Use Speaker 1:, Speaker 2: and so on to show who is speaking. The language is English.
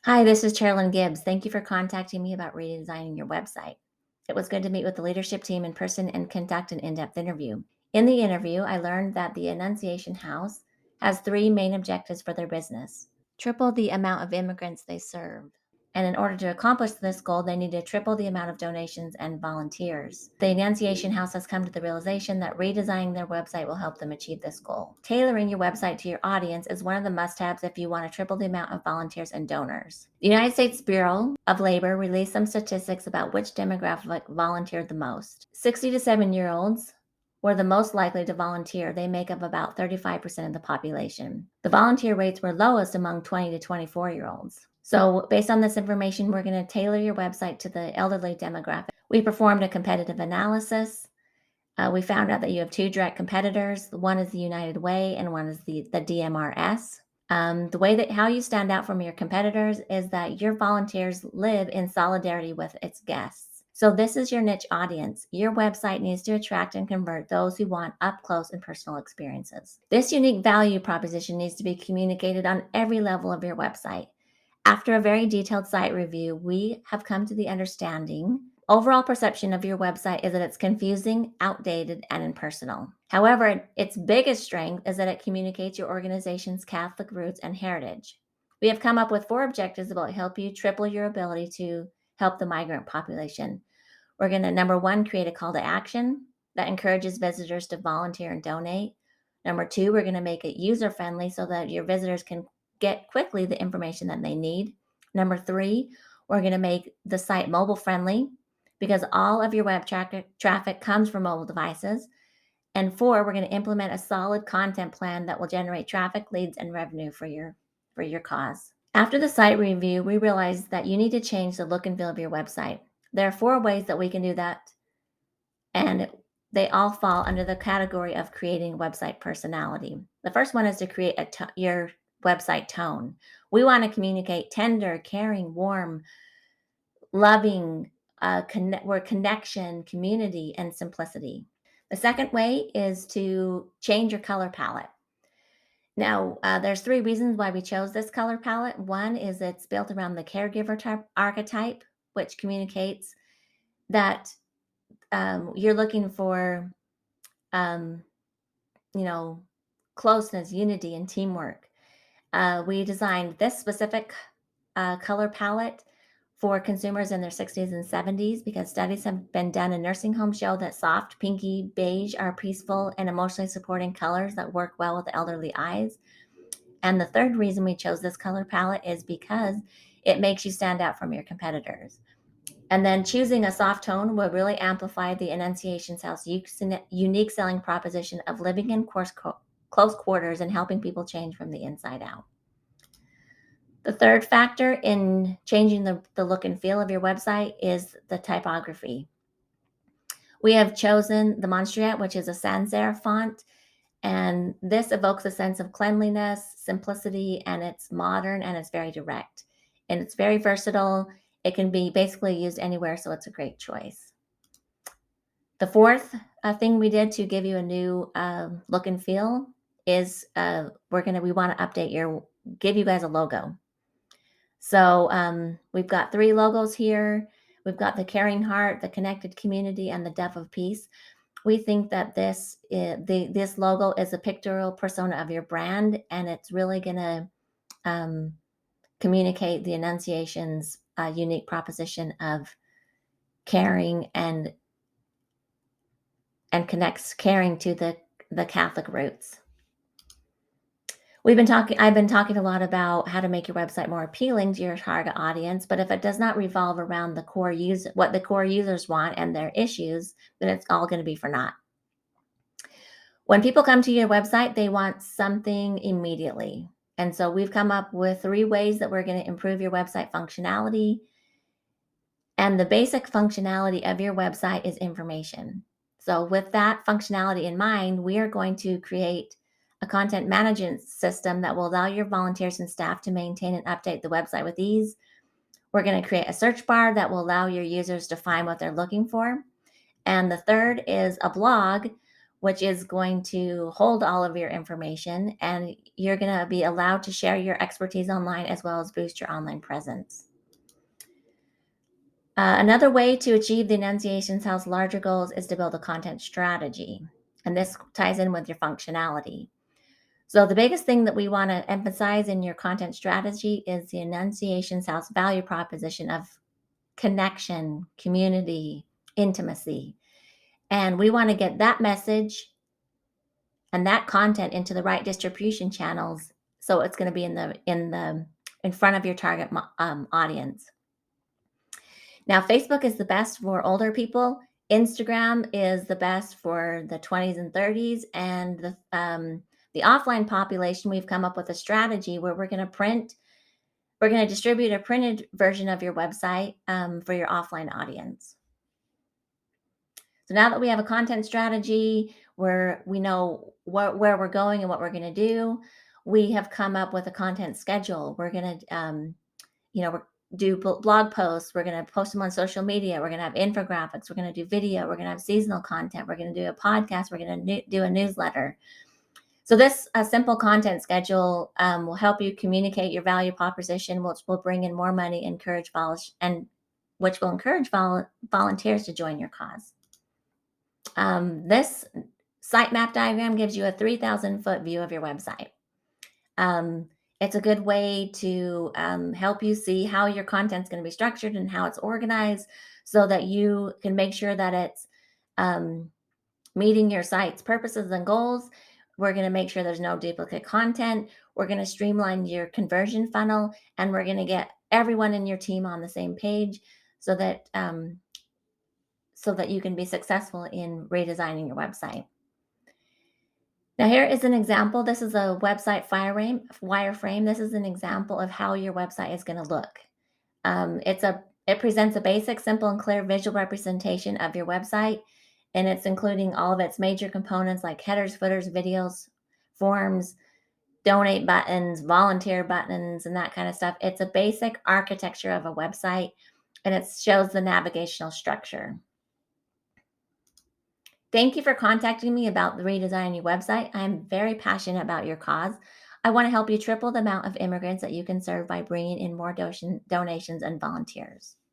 Speaker 1: Hi, this is Chairlyn Gibbs. Thank you for contacting me about redesigning your website. It was good to meet with the leadership team in person and conduct an in depth interview. In the interview, I learned that the Annunciation House has three main objectives for their business: triple the amount of immigrants they serve. And in order to accomplish this goal, they need to triple the amount of donations and volunteers. The Annunciation House has come to the realization that redesigning their website will help them achieve this goal. Tailoring your website to your audience is one of the must-haves if you want to triple the amount of volunteers and donors. The United States Bureau of Labor released some statistics about which demographic volunteered the most. 60 to 7-year-olds were the most likely to volunteer. They make up about 35% of the population. The volunteer rates were lowest among 20 to 24-year-olds. So based on this information, we're going to tailor your website to the elderly demographic. We performed a competitive analysis. We found out that you have two direct competitors. One is the United Way and one is the DMRS. The way that how you stand out from your competitors is that your volunteers live in solidarity with its guests. So this is your niche audience. Your website needs to attract and convert those who want up close and personal experiences. This unique value proposition needs to be communicated on every level of your website. After a very detailed site review, we have come to the understanding overall perception of your website is that it's confusing, outdated, and impersonal. However, its biggest strength is that it communicates your organization's Catholic roots and heritage. We have come up with 4 objectives that will help you triple your ability to help the migrant population. We're going to, number 1, create a call to action that encourages visitors to volunteer and donate. Number 2, we're going to make it user-friendly so that your visitors can get quickly the information that they need. Number 3, we're going to make the site mobile friendly because all of your web traffic comes from mobile devices. And 4, we're going to implement a solid content plan that will generate traffic, leads, and revenue for your cause. After the site review, we realized that you need to change the look and feel of your website. There are 4 ways that we can do that, and they all fall under the category of creating website personality. The first one is to create your website tone. We want to communicate tender, caring, warm, loving, connection, community, and simplicity. The second way is to change your color palette. Now, there's 3 reasons why we chose this color palette. One is it's built around the caregiver archetype, which communicates that you're looking for, um, you know, closeness, unity, and teamwork. We designed this specific color palette for consumers in their 60s and 70s because studies have been done in nursing homes show that soft, pinky, beige are peaceful and emotionally supporting colors that work well with elderly eyes. And the third reason we chose this color palette is because it makes you stand out from your competitors. And then choosing a soft tone will really amplify the Annunciation House unique selling proposition of living in close quarters and helping people change from the inside out. The third factor in changing the look and feel of your website is the typography. We have chosen the Montserrat, which is a sans serif font, and this evokes a sense of cleanliness, simplicity, and it's modern and it's very direct. And it's very versatile. It can be basically used anywhere, so it's a great choice. The fourth thing we did to give you a new look and feel is we want to give you guys a logo. So we've got 3 logos here. We've got the caring heart, the connected community, and the depth of peace. We think that this logo is a pictorial persona of your brand, and it's really going to communicate the Annunciation's unique proposition of caring and connects caring to the Catholic roots. I've been talking a lot about how to make your website more appealing to your target audience, but if it does not revolve around what the core users want and their issues, then it's all going to be for naught. When people come to your website, they want something immediately. And so we've come up with 3 ways that we're going to improve your website functionality. And the basic functionality of your website is information. So with that functionality in mind, we are going to create a content management system that will allow your volunteers and staff to maintain and update the website with ease. We're going to create a search bar that will allow your users to find what they're looking for. And the third is a blog which is going to hold all of your information, and you're going to be allowed to share your expertise online as well as boost your online presence. Another way to achieve the Annunciation's House larger goals is to build a content strategy. And this ties in with your functionality. So, the biggest thing that we want to emphasize in your content strategy is the Annunciation's House value proposition of connection, community, intimacy. And we want to get that message and that content into the right distribution channels, so it's going to be in front of your target audience. Now, Facebook is the best for older people. Instagram is the best for the 20s and 30s, and the offline population. We've come up with a strategy where we're going to distribute a printed version of your website for your offline audience. So now that we have a content strategy where we know where we're going and what we're going to do, we have come up with a content schedule. We're going to, do blog posts. We're going to post them on social media. We're going to have infographics. We're going to do video. We're going to have seasonal content. We're going to do a podcast. We're going to do a newsletter. So this simple content schedule will help you communicate your value proposition, which will bring in more money, which will encourage volunteers to join your cause. This sitemap diagram gives you a 3,000-foot view of your website. It's a good way to help you see how your content's going to be structured and how it's organized, so that you can make sure that it's meeting your site's purposes and goals. We're going to make sure there's no duplicate content. We're going to streamline your conversion funnel, and we're going to get everyone in your team on the same page, so that you can be successful in redesigning your website. Now, here is an example. This is a website wireframe. This is an example of how your website is going to look. It presents a basic, simple, and clear visual representation of your website, and it's including all of its major components like headers, footers, videos, forms, donate buttons, volunteer buttons, and that kind of stuff. It's a basic architecture of a website, and it shows the navigational structure. Thank you for contacting me about the redesigning your website. I'm very passionate about your cause. I want to help you triple the amount of immigrants that you can serve by bringing in more donations and volunteers.